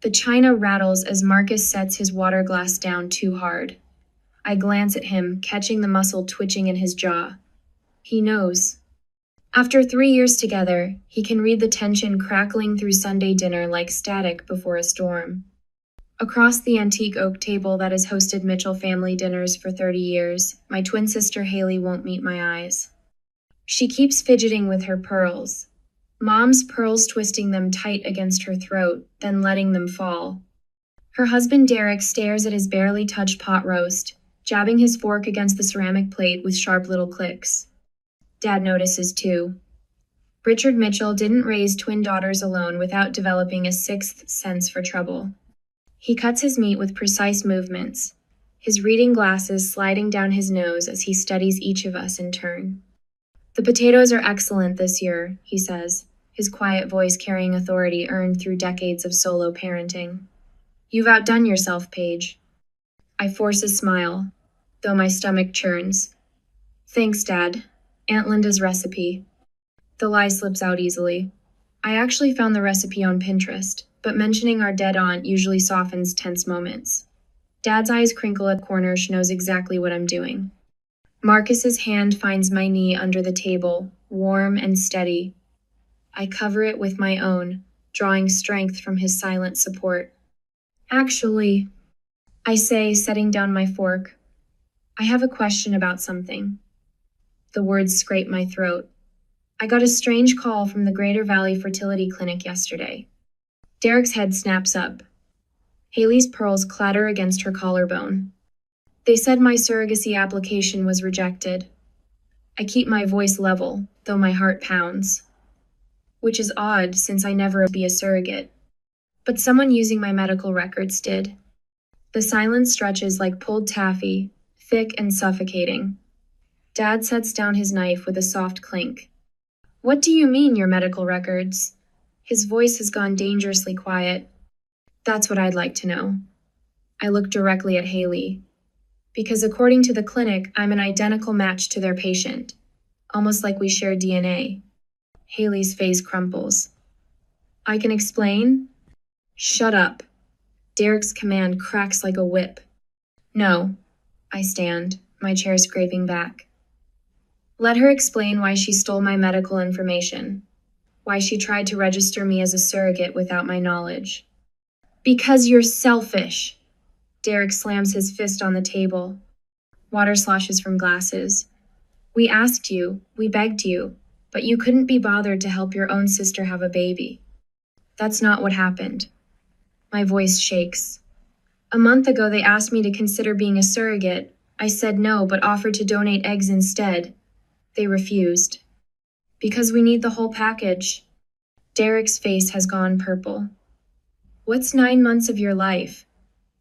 The china rattles as Marcus sets his water glass down too hard. I glance at him, catching the muscle twitching in his jaw. He knows. After 3 years together, he can read the tension crackling through Sunday dinner like static before a storm. Across the antique oak table that has hosted Mitchell family dinners for 30 years, my twin sister Haley won't meet my eyes. She keeps fidgeting with her pearls. Mom's pearls twisting them tight against her throat, then letting them fall. Her husband Derek stares at his barely touched pot roast, jabbing his fork against the ceramic plate with sharp little clicks. Dad notices too. Richard Mitchell didn't raise twin daughters alone without developing a sixth sense for trouble. He cuts his meat with precise movements, his reading glasses sliding down his nose as he studies each of us in turn. "The potatoes are excellent this year," he says, his quiet voice carrying authority earned through decades of solo parenting. "You've outdone yourself, Paige." I force a smile, though my stomach churns. "Thanks, Dad. Aunt Linda's recipe." The lie slips out easily. I actually found the recipe on Pinterest, but mentioning our dead aunt usually softens tense moments. Dad's eyes crinkle at corners, knows exactly what I'm doing. Marcus's hand finds my knee under the table, warm and steady. I cover it with my own, drawing strength from his silent support. "Actually," I say, setting down my fork, "I have a question about something." The words scrape my throat. I got a strange call from the Greater Valley Fertility Clinic yesterday. Derek's head snaps up. Haley's pearls clatter against her collarbone. They said my surrogacy application was rejected. I keep my voice level, though my heart pounds. Which is odd, since I never be a surrogate. But someone using my medical records did. The silence stretches like pulled taffy, thick and suffocating. Dad sets down his knife with a soft clink. "What do you mean, your medical records?" His voice has gone dangerously quiet. "That's what I'd like to know." I look directly at Haley. Because according to the clinic, I'm an identical match to their patient. Almost like we share DNA. Haley's face crumples. "I can explain?" "Shut up." Derek's command cracks like a whip. "No." I stand, my chair scraping back. "Let her explain why she stole my medical information. Why she tried to register me as a surrogate without my knowledge." "Because you're selfish." Derek slams his fist on the table. Water sloshes from glasses. "We asked you, we begged you, but you couldn't be bothered to help your own sister have a baby. That's not what happened." My voice shakes. "A month ago they asked me to consider being a surrogate. I said no, but offered to donate eggs instead. They refused. Because we need the whole package." Derek's face has gone purple. "What's 9 months of your life?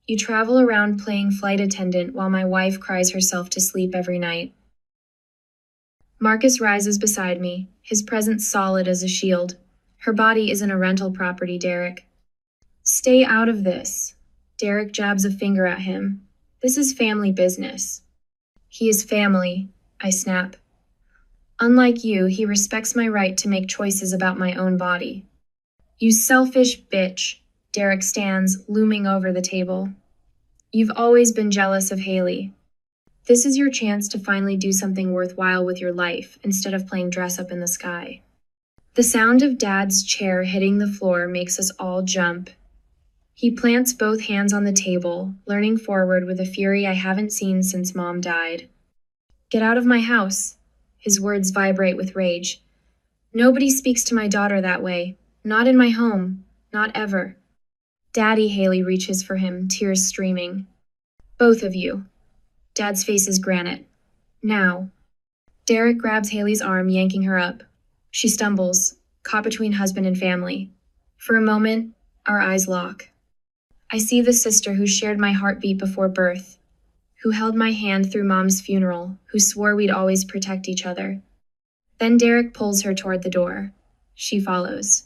You travel around playing flight attendant while my wife cries herself to sleep every night." Marcus rises beside me, his presence solid as a shield. "Her body isn't a rental property, Derek." "Stay out of this." Derek jabs a finger at him. "This is family business." "He is family," I snap. "Unlike you, he respects my right to make choices about my own body." "You selfish bitch." Derek stands, looming over the table. "You've always been jealous of Haley. This is your chance to finally do something worthwhile with your life, instead of playing dress up in the sky." The sound of Dad's chair hitting the floor makes us all jump. He plants both hands on the table, leaning forward with a fury I haven't seen since Mom died. "Get out of my house." His words vibrate with rage. "Nobody speaks to my daughter that way. Not in my home. Not ever." "Daddy," Haley reaches for him, tears streaming. "Both of you." Dad's face is granite. "Now." Derek grabs Haley's arm, yanking her up. She stumbles, caught between husband and family. For a moment, our eyes lock. I see the sister who shared my heartbeat before birth, who held my hand through Mom's funeral, who swore we'd always protect each other. Then Derek pulls her toward the door. She follows.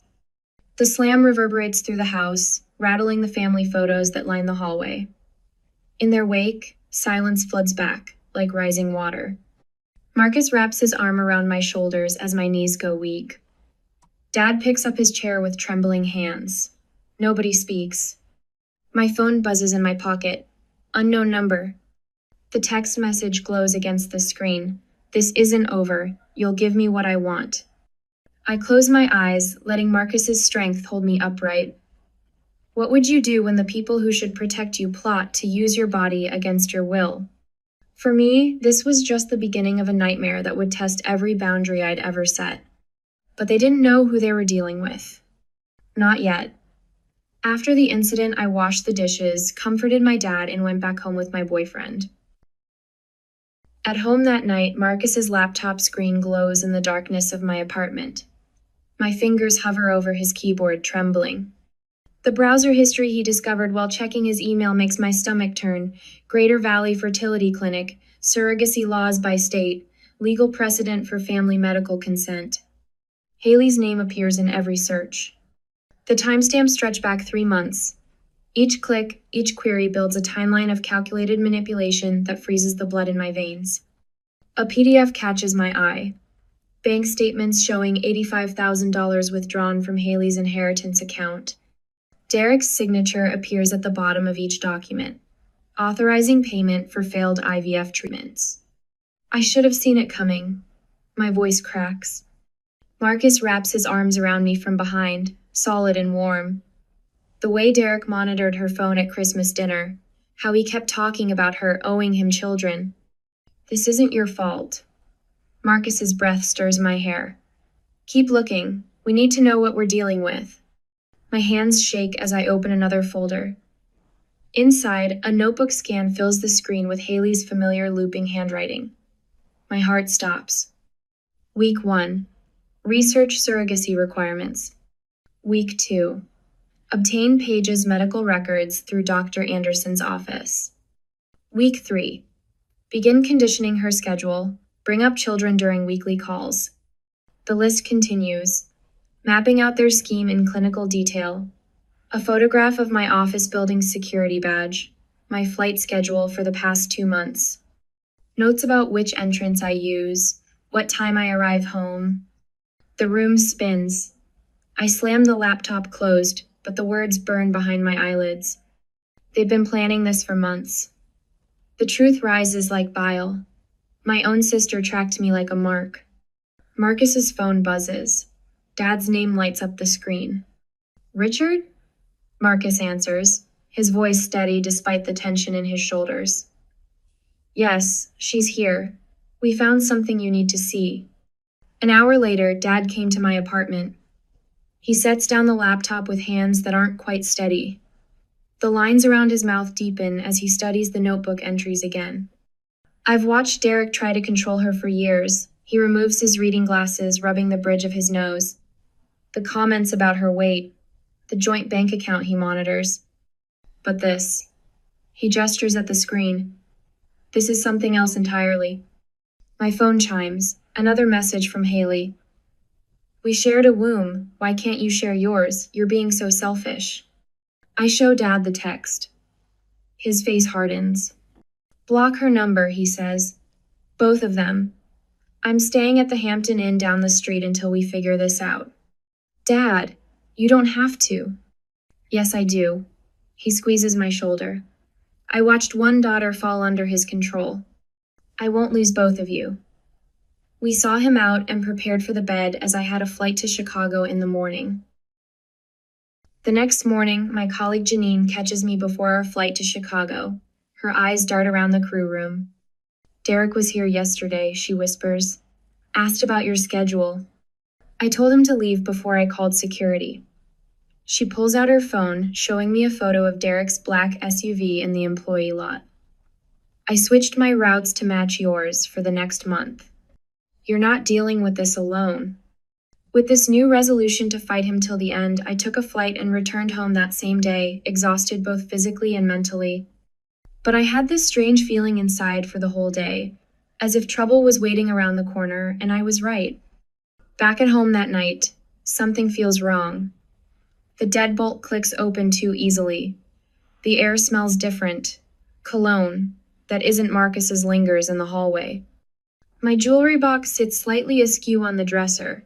The slam reverberates through the house, rattling the family photos that line the hallway. In their wake, silence floods back, like rising water. Marcus wraps his arm around my shoulders as my knees go weak. Dad picks up his chair with trembling hands. Nobody speaks. My phone buzzes in my pocket. Unknown number. The text message glows against the screen. This isn't over. You'll give me what I want. I close my eyes, letting Marcus's strength hold me upright. What would you do when the people who should protect you plot to use your body against your will? For me, this was just the beginning of a nightmare that would test every boundary I'd ever set. But they didn't know who they were dealing with. Not yet. After the incident, I washed the dishes, comforted my dad, and went back home with my boyfriend. At home that night, Marcus's laptop screen glows in the darkness of my apartment. My fingers hover over his keyboard, trembling. The browser history he discovered while checking his email makes my stomach turn. Greater Valley Fertility Clinic, surrogacy laws by state, legal precedent for family medical consent. Haley's name appears in every search. The timestamps stretch back 3 months. Each click, each query builds a timeline of calculated manipulation that freezes the blood in my veins. A PDF catches my eye. Bank statements showing $85,000 withdrawn from Haley's inheritance account. Derek's signature appears at the bottom of each document, authorizing payment for failed IVF treatments. I should have seen it coming. My voice cracks. Marcus wraps his arms around me from behind, solid and warm. The way Derek monitored her phone at Christmas dinner, how he kept talking about her owing him children. This isn't your fault. Marcus's breath stirs my hair. Keep looking. We need to know what we're dealing with. My hands shake as I open another folder. Inside, a notebook scan fills the screen with Haley's familiar looping handwriting. My heart stops. Week 1. Research surrogacy requirements. Week 2. Obtain Paige's medical records through Dr. Anderson's office. Week 3. Begin conditioning her schedule. Bring up children during weekly calls. The list continues, mapping out their scheme in clinical detail. A photograph of my office building's security badge, my flight schedule for the past 2 months. Notes about which entrance I use, what time I arrive home. The room spins. I slam the laptop closed, but the words burn behind my eyelids. They've been planning this for months. The truth rises like bile. My own sister tracked me like a mark. Marcus's phone buzzes. Dad's name lights up the screen. Richard? Marcus answers, his voice steady despite the tension in his shoulders. Yes, she's here. We found something you need to see. An hour later, Dad came to my apartment. He sets down the laptop with hands that aren't quite steady. The lines around his mouth deepen as he studies the notebook entries again. I've watched Derek try to control her for years. He removes his reading glasses, rubbing the bridge of his nose. The comments about her weight, the joint bank account he monitors. But this. He gestures at the screen. This is something else entirely. My phone chimes. Another message from Haley. We shared a womb. Why can't you share yours? You're being so selfish. I show Dad the text. His face hardens. Block her number, he says. Both of them. I'm staying at the Hampton Inn down the street until we figure this out. Dad, you don't have to. Yes, I do. He squeezes my shoulder. I watched one daughter fall under his control. I won't lose both of you. We saw him out and prepared for the bed as I had a flight to Chicago in the morning. The next morning, my colleague Janine catches me before our flight to Chicago. Her eyes dart around the crew room. Derek was here yesterday, she whispers. Asked about your schedule. I told him to leave before I called security. She pulls out her phone, showing me a photo of Derek's black SUV in the employee lot. I switched my routes to match yours for the next month. You're not dealing with this alone. With this new resolution to fight him till the end, I took a flight and returned home that same day, exhausted both physically and mentally. But I had this strange feeling inside for the whole day, as if trouble was waiting around the corner, and I was right. Back at home that night, something feels wrong. The deadbolt clicks open too easily. The air smells different. Cologne, that isn't Marcus's, lingers in the hallway. My jewelry box sits slightly askew on the dresser.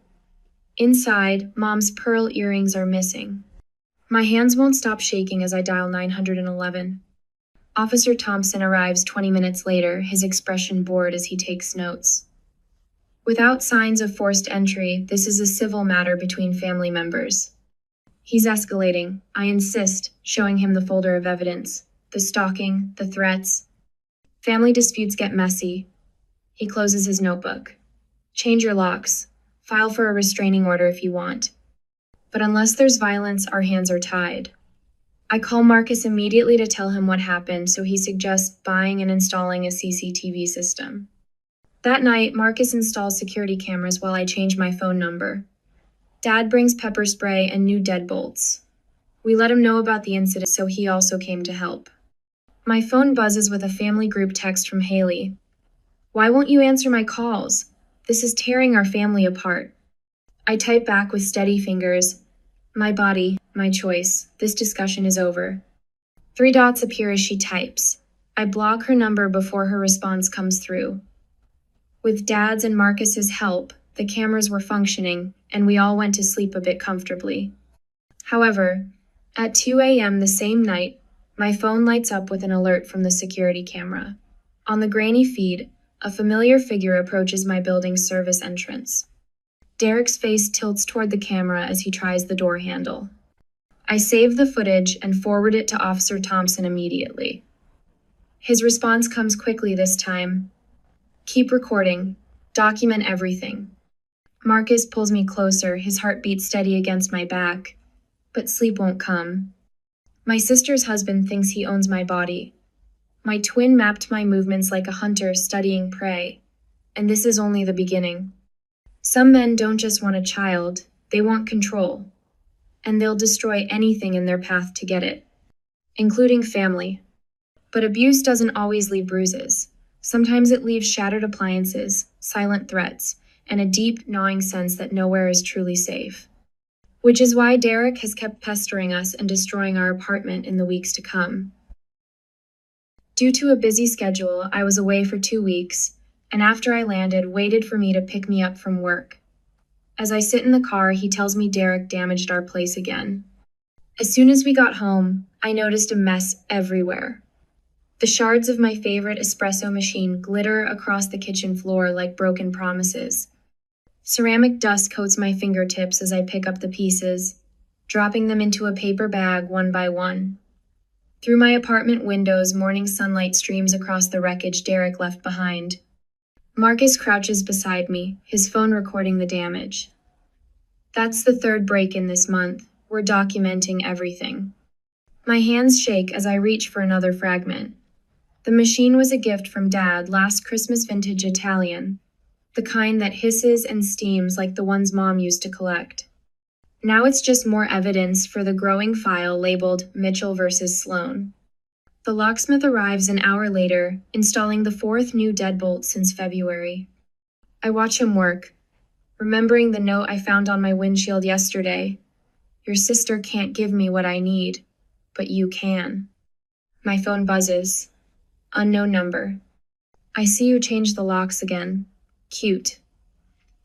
Inside, Mom's pearl earrings are missing. My hands won't stop shaking as I dial 911. Officer Thompson arrives 20 minutes later, his expression bored as he takes notes. Without signs of forced entry, this is a civil matter between family members. He's escalating. I insist, showing him the folder of evidence. The stalking, the threats. Family disputes get messy. He closes his notebook. Change your locks. File for a restraining order if you want. But unless there's violence, our hands are tied. I call Marcus immediately to tell him what happened, so he suggests buying and installing a CCTV system. That night, Marcus installs security cameras while I change my phone number. Dad brings pepper spray and new deadbolts. We let him know about the incident, so he also came to help. My phone buzzes with a family group text from Haley. Why won't you answer my calls? This is tearing our family apart. I type back with steady fingers. My body, my choice. This discussion is over. 3 dots appear as she types. I block her number before her response comes through. With Dad's and Marcus's help, the cameras were functioning, and we all went to sleep a bit comfortably. However, at 2 a.m. the same night, my phone lights up with an alert from the security camera. On the grainy feed, a familiar figure approaches my building's service entrance. Derek's face tilts toward the camera as he tries the door handle. I save the footage and forward it to Officer Thompson immediately. His response comes quickly this time. Keep recording. Document everything. Marcus pulls me closer, his heartbeat steady against my back. But sleep won't come. My sister's husband thinks he owns my body. My twin mapped my movements like a hunter studying prey. And this is only the beginning. Some men don't just want a child, they want control. And they'll destroy anything in their path to get it, including family. But abuse doesn't always leave bruises. Sometimes it leaves shattered appliances, silent threats, and a deep, gnawing sense that nowhere is truly safe. Which is why Derek has kept pestering us and destroying our apartment in the weeks to come. Due to a busy schedule, I was away for 2 weeks, and after I landed, waited for me to pick me up from work. As I sit in the car, he tells me Derek damaged our place again. As soon as we got home, I noticed a mess everywhere. The shards of my favorite espresso machine glitter across the kitchen floor like broken promises. Ceramic dust coats my fingertips as I pick up the pieces, dropping them into a paper bag one by one. Through my apartment windows, morning sunlight streams across the wreckage Derek left behind. Marcus crouches beside me, his phone recording the damage. That's the 3rd break-in this month. We're documenting everything. My hands shake as I reach for another fragment. The machine was a gift from Dad, last Christmas vintage Italian, the kind that hisses and steams like the ones Mom used to collect. Now it's just more evidence for the growing file labeled Mitchell vs. Sloan. The locksmith arrives an hour later, installing the 4th new deadbolt since February. I watch him work, remembering the note I found on my windshield yesterday. Your sister can't give me what I need, but you can. My phone buzzes. Unknown number. I see you changed the locks again. Cute.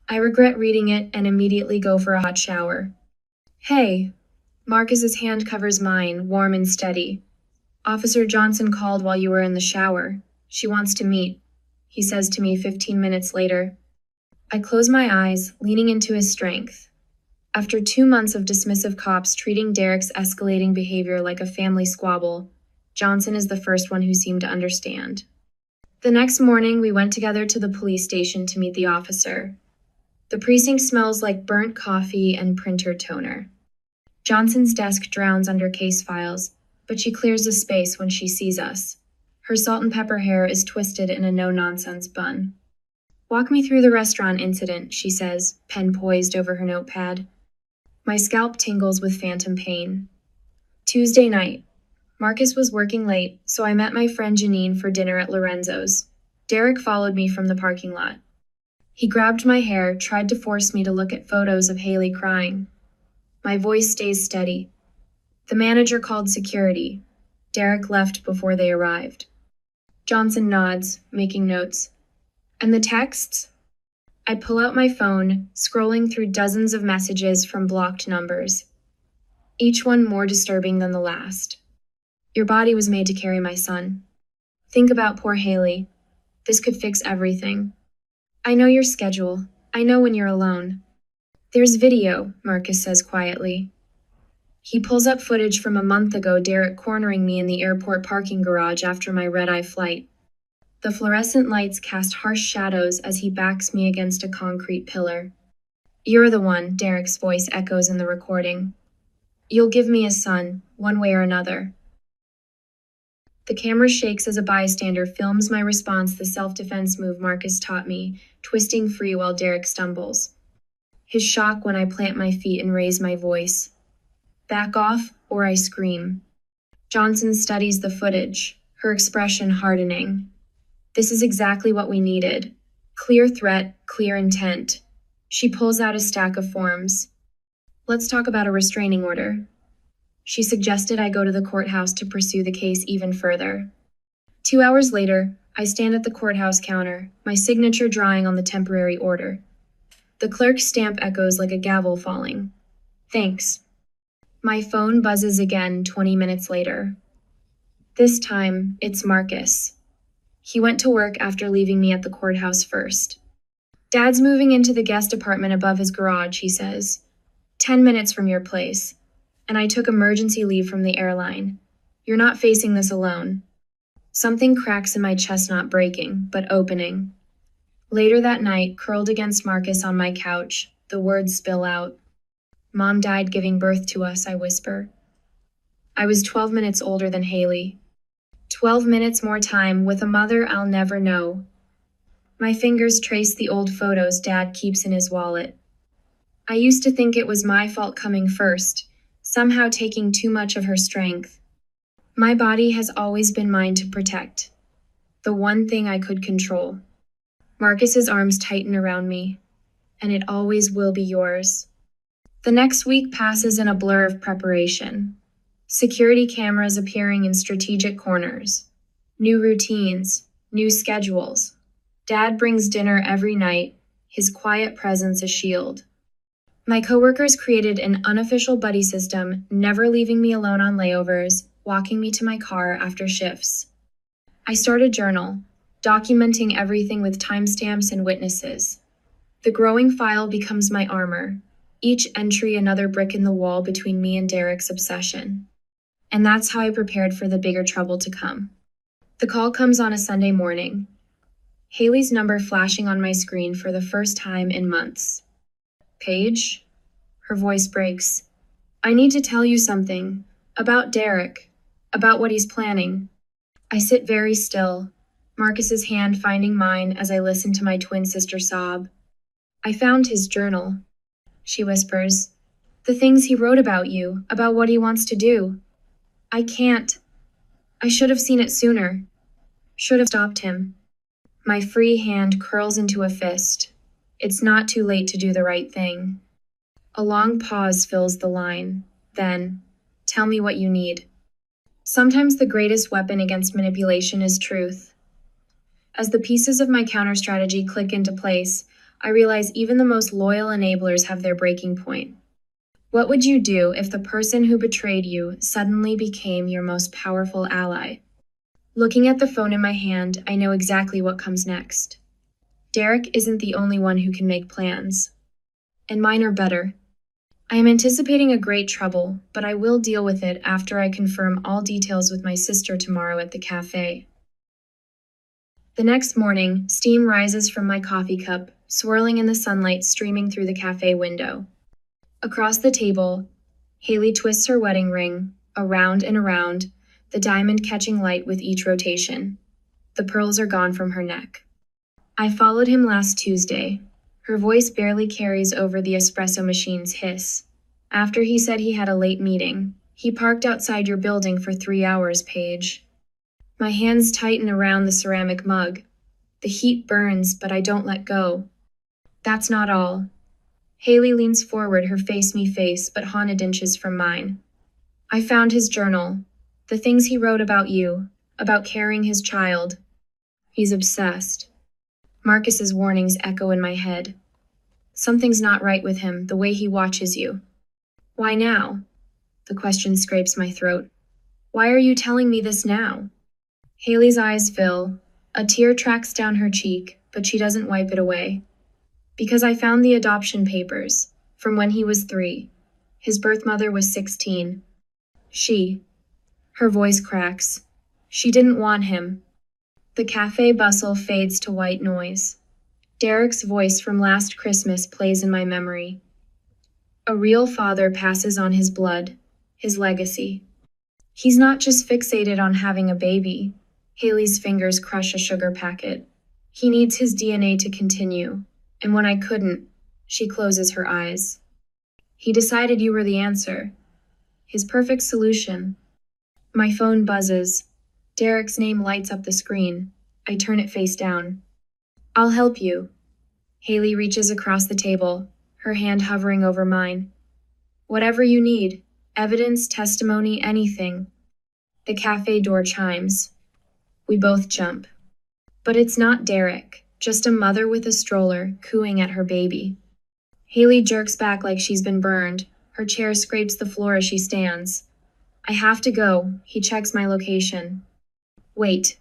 I regret reading it and immediately go for a hot shower. Hey. Marcus's hand covers mine, warm and steady. Officer Johnson called while you were in the shower. She wants to meet, he says to me 15 minutes later. I close my eyes, leaning into his strength. After 2 months of dismissive cops treating Derek's escalating behavior like a family squabble, Johnson is the first one who seemed to understand. The next morning, we went together to the police station to meet the officer. The precinct smells like burnt coffee and printer toner. Johnson's desk drowns under case files, but she clears the space when she sees us. Her salt and pepper hair is twisted in a no-nonsense bun. Walk me through the restaurant incident, she says, pen poised over her notepad. My scalp tingles with phantom pain. Tuesday night. Marcus was working late, so I met my friend Janine for dinner at Lorenzo's. Derek followed me from the parking lot. He grabbed my hair, tried to force me to look at photos of Haley crying. My voice stays steady. The manager called security. Derek left before they arrived. Johnson nods, making notes. And the texts? I pull out my phone, scrolling through dozens of messages from blocked numbers. each one more disturbing than the last. Your body was made to carry my son. Think about poor Haley. This could fix everything. I know your schedule. I know when you're alone. There's video, Marcus says quietly. He pulls up footage from a month ago, Derek cornering me in the airport parking garage after my red-eye flight. The fluorescent lights cast harsh shadows as he backs me against a concrete pillar. You're the one, Derek's voice echoes in the recording. You'll give me a son, one way or another. The camera shakes as a bystander films my response, the self-defense move Marcus taught me, twisting free while Derek stumbles. His shock when I plant my feet and raise my voice. Back off, or I scream. Johnson studies the footage, her expression hardening. This is exactly what we needed. Clear threat, clear intent. She pulls out a stack of forms. Let's talk about a restraining order. She suggested I go to the courthouse to pursue the case even further. 2 hours later, I stand at the courthouse counter, my signature drawing on the temporary order. The clerk's stamp echoes like a gavel falling. Thanks. My phone buzzes again 20 minutes later. This time, it's Marcus. He went to work after leaving me at the courthouse first. Dad's moving into the guest apartment above his garage, he says. 10 minutes from your place. And I took emergency leave from the airline. You're not facing this alone. Something cracks in my chest, not breaking, but opening. Later that night, curled against Marcus on my couch, the words spill out. Mom died giving birth to us, I whisper. I was 12 minutes older than Haley. 12 minutes more time with a mother I'll never know. My fingers trace the old photos Dad keeps in his wallet. I used to think it was my fault coming first, somehow taking too much of her strength. My body has always been mine to protect. The one thing I could control. Marcus's arms tighten around me, and it always will be yours. The next week passes in a blur of preparation. Security cameras appearing in strategic corners. New routines, new schedules. Dad brings dinner every night, his quiet presence a shield. My coworkers created an unofficial buddy system, never leaving me alone on layovers, walking me to my car after shifts. I start a journal, documenting everything with timestamps and witnesses. The growing file becomes my armor, each entry another brick in the wall between me and Derek's obsession. And that's how I prepared for the bigger trouble to come. The call comes on a Sunday morning. Haley's number flashing on my screen for the first time in months. Paige? Her voice breaks. I need to tell you something. About Derek. About what he's planning. I sit very still, Marcus's hand finding mine as I listen to my twin sister sob. I found his journal, she whispers. The things he wrote about you, about what he wants to do. I can't. I should have seen it sooner. Should have stopped him. My free hand curls into a fist. It's not too late to do the right thing. A long pause fills the line. Then, tell me what you need. Sometimes the greatest weapon against manipulation is truth. As the pieces of my counter-strategy click into place, I realize even the most loyal enablers have their breaking point. What would you do if the person who betrayed you suddenly became your most powerful ally? Looking at the phone in my hand, I know exactly what comes next. Derek isn't the only one who can make plans. And mine are better. I am anticipating a great trouble, but I will deal with it after I confirm all details with my sister tomorrow at the cafe. The next morning, steam rises from my coffee cup, swirling in the sunlight streaming through the cafe window. Across the table, Haley twists her wedding ring, around and around, the diamond catching light with each rotation. The pearls are gone from her neck. I followed him last Tuesday. Her voice barely carries over the espresso machine's hiss. After he said he had a late meeting, he parked outside your building for 3 hours, Paige. My hands tighten around the ceramic mug. The heat burns, but I don't let go. That's not all. Haley leans forward, her face me face, but haunted inches from mine. I found his journal. The things he wrote about you, about carrying his child. He's obsessed. Marcus's warnings echo in my head. Something's not right with him, the way he watches you. Why now? The question scrapes my throat. Why are you telling me this now? Haley's eyes fill. A tear tracks down her cheek, but she doesn't wipe it away. Because I found the adoption papers, from when he was 3. His birth mother was 16. Her voice cracks. She didn't want him. The cafe bustle fades to white noise. Derek's voice from last Christmas plays in my memory. A real father passes on his blood, his legacy. He's not just fixated on having a baby. Haley's fingers crush a sugar packet. He needs his DNA to continue. And when I couldn't, she closes her eyes. He decided you were the answer. His perfect solution. My phone buzzes. Derek's name lights up the screen. I turn it face down. I'll help you. Haley reaches across the table, her hand hovering over mine. Whatever you need, evidence, testimony, anything. The cafe door chimes. We both jump. But it's not Derek, just a mother with a stroller cooing at her baby. Haley jerks back like she's been burned. Her chair scrapes the floor as she stands. I have to go. He checks my location. Wait.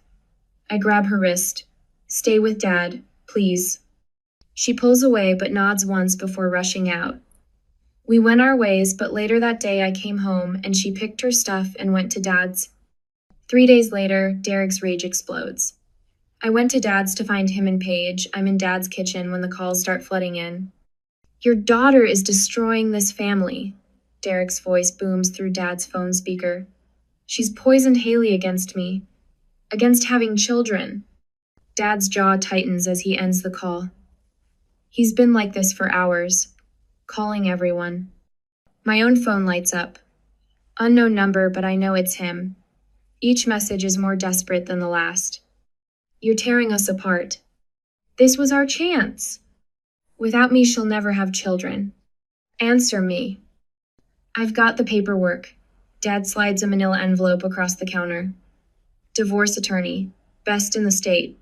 I grab her wrist. Stay with Dad, please. She pulls away but nods once before rushing out. We went our ways, but later that day I came home and she picked her stuff and went to Dad's. 3 days later, Derek's rage explodes. I went to Dad's to find him and Paige. I'm in Dad's kitchen when the calls start flooding in. Your daughter is destroying this family. Derek's voice booms through Dad's phone speaker. She's poisoned Haley against me. Against having children. Dad's jaw tightens as he ends the call. He's been like this for hours, calling everyone. My own phone lights up. Unknown number, but I know it's him. Each message is more desperate than the last. You're tearing us apart. This was our chance. Without me, she'll never have children. Answer me. I've got the paperwork. Dad slides a manila envelope across the counter. Divorce attorney. Best in the state.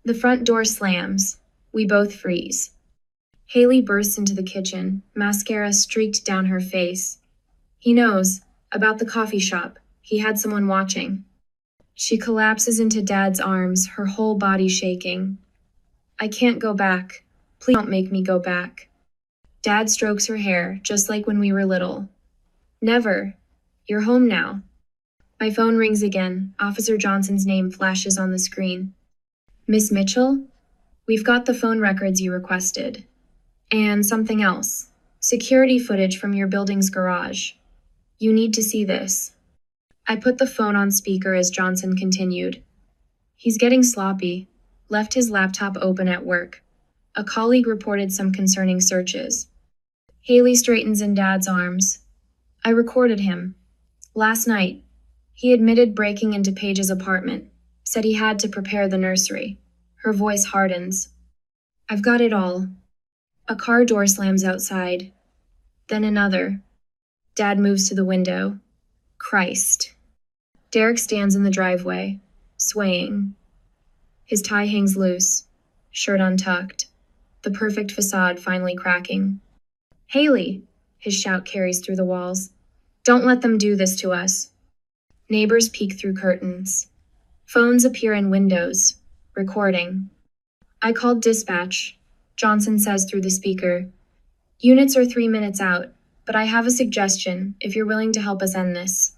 The front door slams. We both freeze. Haley bursts into the kitchen, mascara streaked down her face. He knows. About the coffee shop. He had someone watching. She collapses into Dad's arms, her whole body shaking. I can't go back. Please don't make me go back. Dad strokes her hair, just like when we were little. Never. You're home now. My phone rings again. Officer Johnson's name flashes on the screen. Miss Mitchell? We've got the phone records you requested. And something else. Security footage from your building's garage. You need to see this. I put the phone on speaker as Johnson continued. He's getting sloppy. Left his laptop open at work. A colleague reported some concerning searches. Haley straightens in Dad's arms. I recorded him. Last night. He admitted breaking into Paige's apartment. Said he had to prepare the nursery. Her voice hardens. I've got it all. A car door slams outside. Then another. Dad moves to the window. Christ. Derek stands in the driveway, swaying. His tie hangs loose, shirt untucked, the perfect facade finally cracking. Haley! His shout carries through the walls. Don't let them do this to us. Neighbors peek through curtains. Phones appear in windows, recording. I called dispatch. Johnson says through the speaker. Units are 3 minutes out, but I have a suggestion if you're willing to help us end this.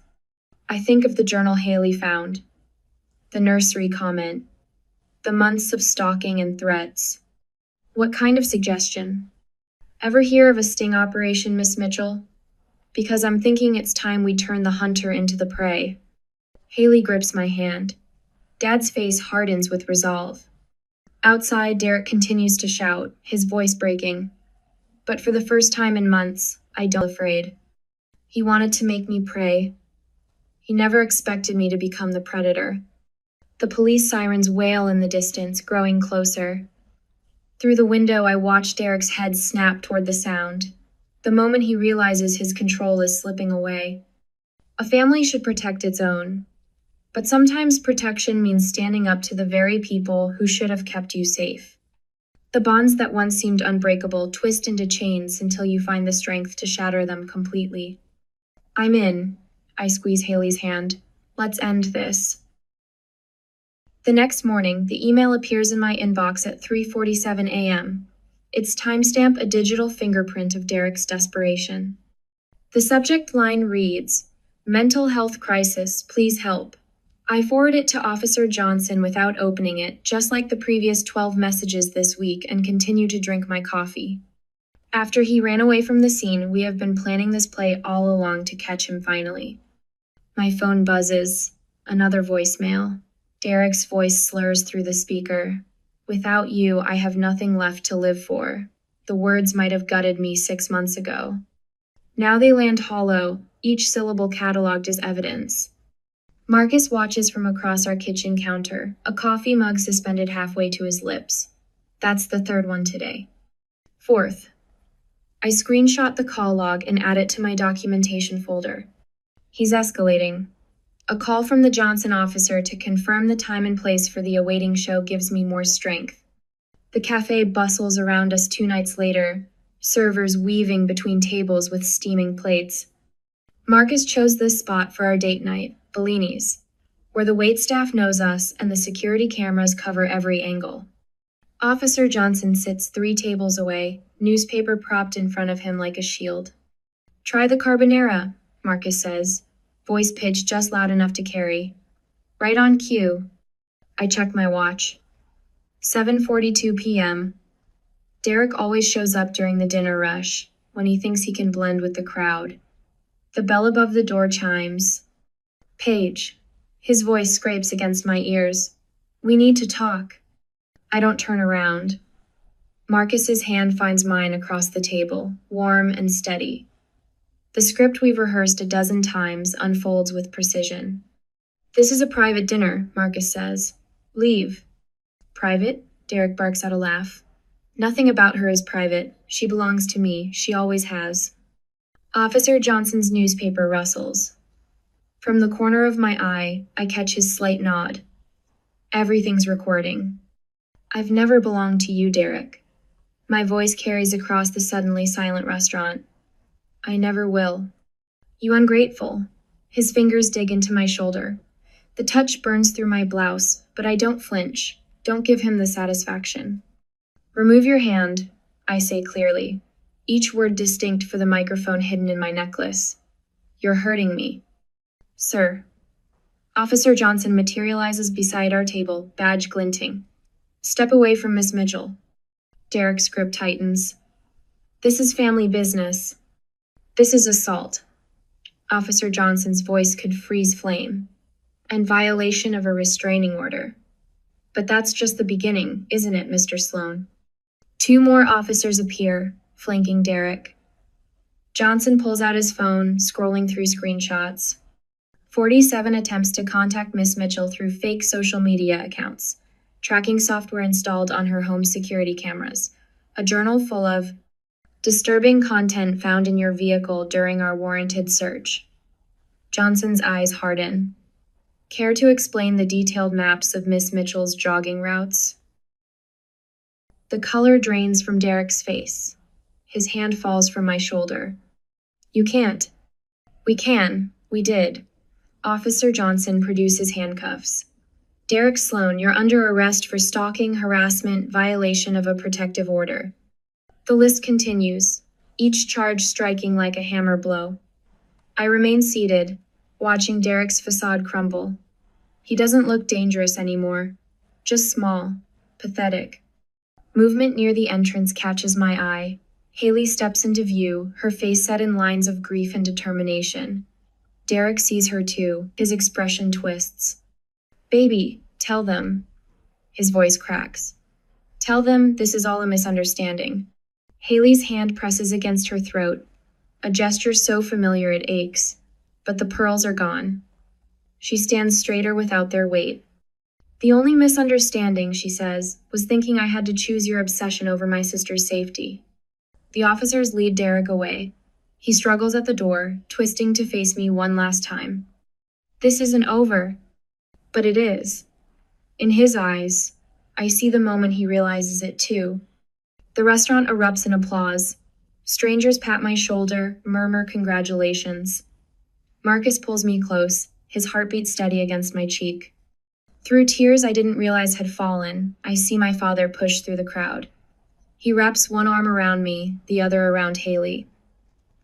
I think of the journal Haley found. The nursery comment. The months of stalking and threats. What kind of suggestion? Ever hear of a sting operation, Miss Mitchell? Because I'm thinking it's time we turn the hunter into the prey. Haley grips my hand. Dad's face hardens with resolve. Outside, Derek continues to shout, his voice breaking. But for the first time in months, I don't feel afraid. He wanted to make me prey. He never expected me to become the predator. The police sirens wail in the distance, growing closer. Through the window, I watch Derek's head snap toward the sound. The moment he realizes his control is slipping away. A family should protect its own. But sometimes protection means standing up to the very people who should have kept you safe. The bonds that once seemed unbreakable twist into chains until you find the strength to shatter them completely. I'm in. I squeeze Haley's hand. Let's end this. The next morning, the email appears in my inbox at 3:47 a.m. Its timestamp a digital fingerprint of Derek's desperation. The subject line reads, "Mental health crisis, please help." I forward it to Officer Johnson without opening it, just like the previous 12 messages this week, and continue to drink my coffee. After he ran away from the scene, we have been planning this play all along to catch him finally. My phone buzzes. Another voicemail. Derek's voice slurs through the speaker. "Without you, I have nothing left to live for. The words might have gutted me 6 months ago." Now they land hollow, each syllable cataloged as evidence. Marcus watches from across our kitchen counter, a coffee mug suspended halfway to his lips. That's the third one today. Fourth. I screenshot the call log and add it to my documentation folder. He's escalating. A call from the Johnson officer to confirm the time and place for the awaiting show gives me more strength. The cafe bustles around us 2 nights later, servers weaving between tables with steaming plates. Marcus chose this spot for our date night, Bellini's, where the waitstaff knows us and the security cameras cover every angle. Officer Johnson sits 3 tables away, newspaper propped in front of him like a shield. "Try the carbonara," Marcus says, voice pitched just loud enough to carry. "Right on cue." I check my watch. 7:42 p.m. Derek always shows up during the dinner rush, when he thinks he can blend with the crowd. The bell above the door chimes. "Paige." His voice scrapes against my ears. "We need to talk." I don't turn around. Marcus's hand finds mine across the table, warm and steady. The script we've rehearsed a dozen times unfolds with precision. "This is a private dinner," Marcus says. "Leave." "Private?" Derek barks out a laugh. "Nothing about her is private. She belongs to me. She always has." Officer Johnson's newspaper rustles. From the corner of my eye, I catch his slight nod. "Everything's recording." "I've never belonged to you, Derek." My voice carries across the suddenly silent restaurant. "I never will." "You ungrateful." His fingers dig into my shoulder. The touch burns through my blouse, but I don't flinch. Don't give him the satisfaction. "Remove your hand," I say clearly, each word distinct for the microphone hidden in my necklace. "You're hurting me." "Sir." Officer Johnson materializes beside our table, badge glinting. "Step away from Miss Mitchell." Derek's grip tightens. "This is family business." "This is assault." Officer Johnson's voice could freeze flame. "And violation of a restraining order." "But that's just the beginning, isn't it, Mr. Sloan?" 2 more officers appear, flanking Derek. Johnson pulls out his phone, scrolling through screenshots. 47 attempts to contact Miss Mitchell through fake social media accounts, tracking software installed on her home security cameras, a journal full of disturbing content found in your vehicle during our warranted search. Johnson's eyes harden. Care to explain the detailed maps of Miss Mitchell's jogging routes? The color drains from Derek's face. His hand falls from my shoulder. "You can't." "We can. We did." Officer Johnson produces handcuffs. "Derek Sloan, you're under arrest for stalking, harassment, violation of a protective order." The list continues, each charge striking like a hammer blow. I remain seated, watching Derek's facade crumble. He doesn't look dangerous anymore, just small, pathetic. Movement near the entrance catches my eye. Haley steps into view, her face set in lines of grief and determination. Derek sees her too, his expression twists. "Baby, tell them." His voice cracks. "Tell them this is all a misunderstanding." Haley's hand presses against her throat, a gesture so familiar it aches, but the pearls are gone. She stands straighter without their weight. "The only misunderstanding," she says, "was thinking I had to choose your obsession over my sister's safety." The officers lead Derek away. He struggles at the door, twisting to face me one last time. "This isn't over." But it is. In his eyes, I see the moment he realizes it too. The restaurant erupts in applause. Strangers pat my shoulder, murmur congratulations. Marcus pulls me close, his heartbeat steady against my cheek. Through tears I didn't realize had fallen, I see my father push through the crowd. He wraps one arm around me, the other around Haley.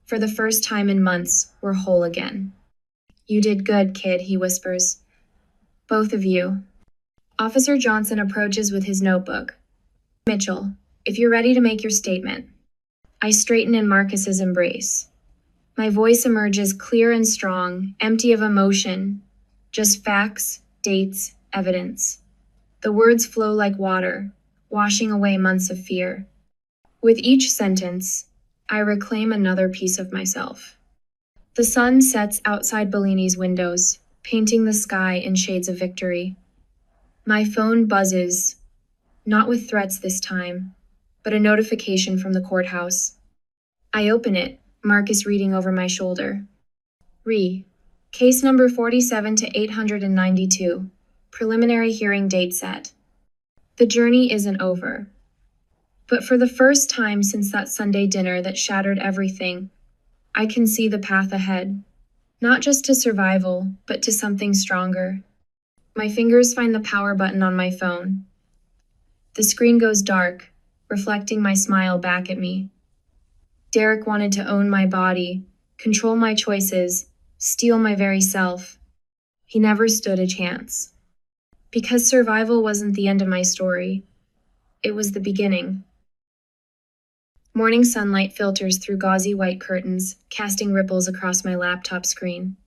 For the first time in months, we're whole again. "You did good, kid," he whispers. "Both of you." Officer Johnson approaches with his notebook. "Mitchell, if you're ready to make your statement." I straighten in Marcus's embrace. My voice emerges clear and strong, empty of emotion, just facts, dates, evidence. The words flow like water, washing away months of fear. With each sentence, I reclaim another piece of myself. The sun sets outside Bellini's windows, painting the sky in shades of victory. My phone buzzes, not with threats this time, but a notification from the courthouse. I open it, Marcus reading over my shoulder. Case number 47 to 892. Preliminary hearing date set. The journey isn't over. But for the first time since that Sunday dinner that shattered everything, I can see the path ahead. Not just to survival, but to something stronger. My fingers find the power button on my phone. The screen goes dark, reflecting my smile back at me. Derek wanted to own my body, control my choices, steal my very self. He never stood a chance. Because survival wasn't the end of my story. It was the beginning. Morning sunlight filters through gauzy white curtains, casting ripples across my laptop screen.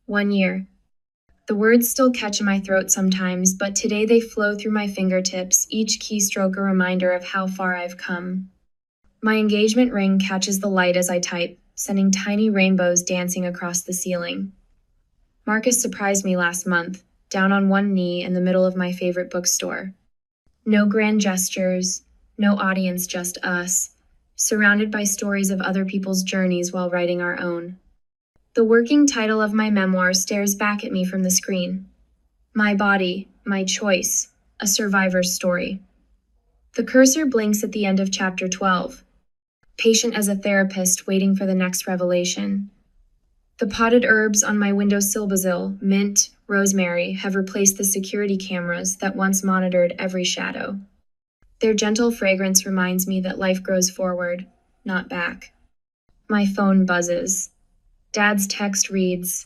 1 year. The words still catch in my throat sometimes, but today they flow through my fingertips, each keystroke a reminder of how far I've come. My engagement ring catches the light as I type, sending tiny rainbows dancing across the ceiling. Marcus surprised me last month, down on one knee in the middle of my favorite bookstore. No grand gestures, no audience, just us, surrounded by stories of other people's journeys while writing our own. The working title of my memoir stares back at me from the screen. My Body, My Choice, A Survivor's Story. The cursor blinks at the end of chapter 12. Patient as a therapist waiting for the next revelation. The potted herbs on my windowsill, basil, mint, rosemary, have replaced the security cameras that once monitored every shadow. Their gentle fragrance reminds me that life grows forward, not back. My phone buzzes. Dad's text reads,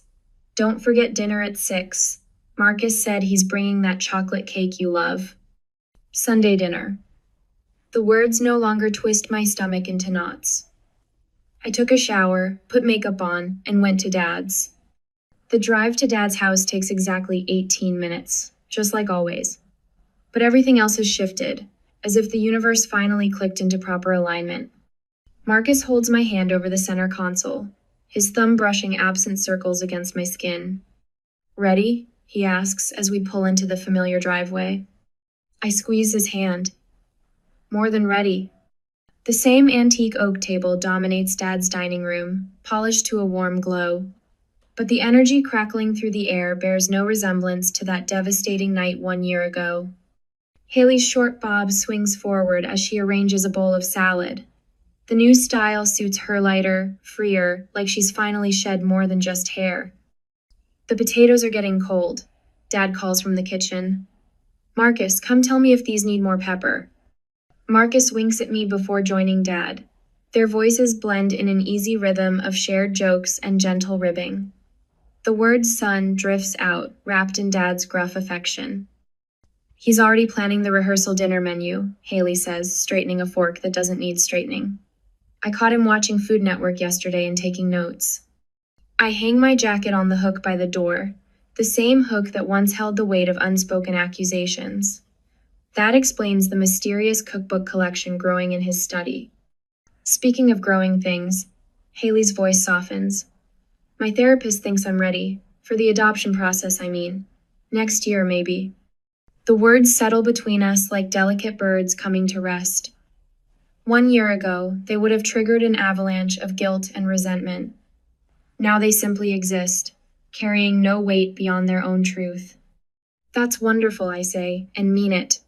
"Don't forget dinner at 6. Marcus said he's bringing that chocolate cake you love." Sunday dinner. The words no longer twist my stomach into knots. I took a shower, put makeup on, and went to Dad's. The drive to Dad's house takes exactly 18 minutes, just like always. But everything else has shifted, as if the universe finally clicked into proper alignment. Marcus holds my hand over the center console, his thumb brushing absent circles against my skin. "Ready?" he asks as we pull into the familiar driveway. I squeeze his hand. More than ready. The same antique oak table dominates Dad's dining room, polished to a warm glow. But the energy crackling through the air bears no resemblance to that devastating night 1 year ago. Haley's short bob swings forward as she arranges a bowl of salad. The new style suits her lighter, freer, like she's finally shed more than just hair. The potatoes are getting cold. Dad calls from the kitchen. "Marcus, come tell me if these need more pepper." Marcus winks at me before joining Dad. Their voices blend in an easy rhythm of shared jokes and gentle ribbing. The word son drifts out, wrapped in Dad's gruff affection. "He's already planning the rehearsal dinner menu," Haley says, straightening a fork that doesn't need straightening. "I caught him watching Food Network yesterday and taking notes." I hang my jacket on the hook by the door, the same hook that once held the weight of unspoken accusations. That explains the mysterious cookbook collection growing in his study. Speaking of growing things, Haley's voice softens. "My therapist thinks I'm ready. For the adoption process, I mean. Next year, maybe." The words settle between us like delicate birds coming to rest. 1 year ago, they would have triggered an avalanche of guilt and resentment. Now they simply exist, carrying no weight beyond their own truth. "That's wonderful," I say, and mean it.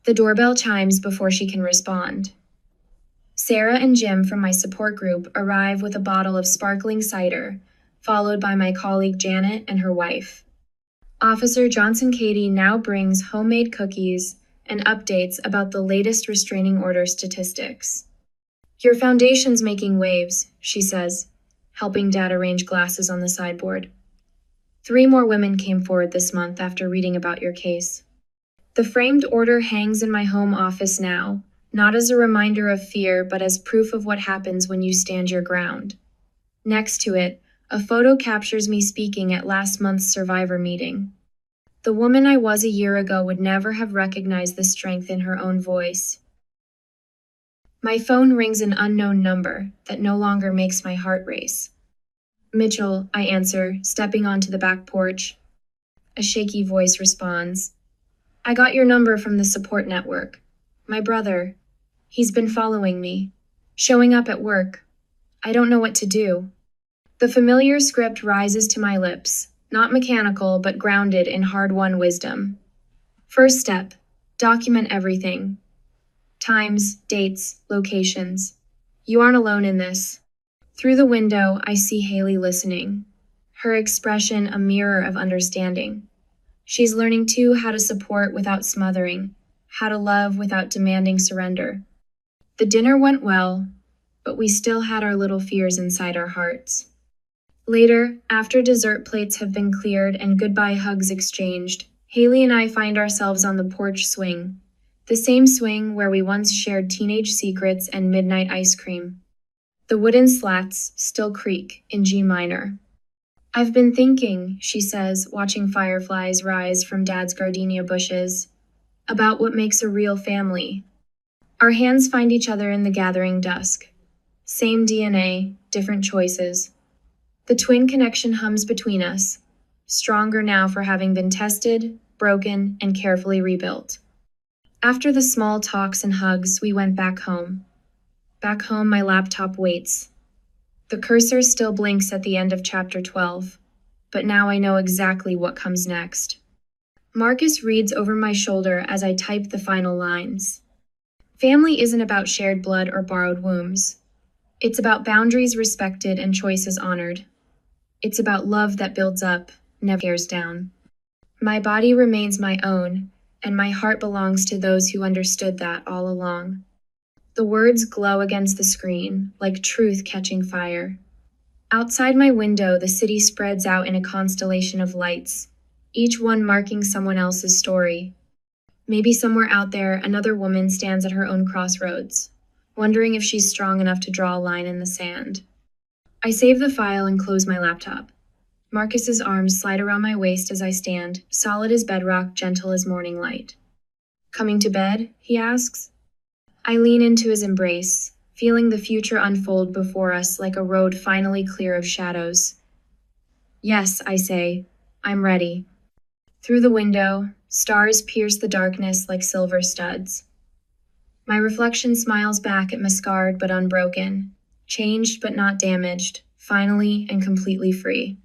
The doorbell chimes before she can respond. Sarah and Jim from my support group arrive with a bottle of sparkling cider, followed by my colleague Janet and her wife. Officer Johnson Katie now brings homemade cookies and updates about the latest restraining order statistics. Your foundation's making waves, she says, helping Dad arrange glasses on the sideboard. 3 more women came forward this month after reading about your case. The framed order hangs in my home office now, not as a reminder of fear, but as proof of what happens when you stand your ground. Next to it, a photo captures me speaking at last month's survivor meeting. The woman I was a year ago would never have recognized the strength in her own voice. My phone rings an unknown number that no longer makes my heart race. Mitchell, I answer, stepping onto the back porch. A shaky voice responds. I got your number from the support network. My brother. He's been following me, showing up at work. I don't know what to do. The familiar script rises to my lips, not mechanical, but grounded in hard-won wisdom. First step, document everything. Times, dates, locations. You aren't alone in this. Through the window, I see Haley listening, her expression a mirror of understanding. She's learning too how to support without smothering, how to love without demanding surrender. The dinner went well, but we still had our little fears inside our hearts. Later, after dessert plates have been cleared and goodbye hugs exchanged, Haley and I find ourselves on the porch swing, the same swing where we once shared teenage secrets and midnight ice cream. The wooden slats still creak in G minor. I've been thinking, she says, watching fireflies rise from Dad's gardenia bushes, about what makes a real family. Our hands find each other in the gathering dusk. Same DNA, different choices. The twin connection hums between us, stronger now for having been tested, broken, and carefully rebuilt. After the small talks and hugs, we went back home. Back home, my laptop waits. The cursor still blinks at the end of chapter 12, but now I know exactly what comes next. Marcus reads over my shoulder as I type the final lines. Family isn't about shared blood or borrowed wombs. It's about boundaries respected and choices honored. It's about love that builds up, never tears down. My body remains my own, and my heart belongs to those who understood that all along. The words glow against the screen, like truth catching fire. Outside my window, the city spreads out in a constellation of lights, each one marking someone else's story. Maybe somewhere out there, another woman stands at her own crossroads, wondering if she's strong enough to draw a line in the sand. I save the file and close my laptop. Marcus's arms slide around my waist as I stand, solid as bedrock, gentle as morning light. Coming to bed? He asks. I lean into his embrace, feeling the future unfold before us like a road finally clear of shadows. Yes, I say, I'm ready. Through the window, stars pierce the darkness like silver studs. My reflection smiles back at me, scarred but unbroken, changed but not damaged, finally and completely free.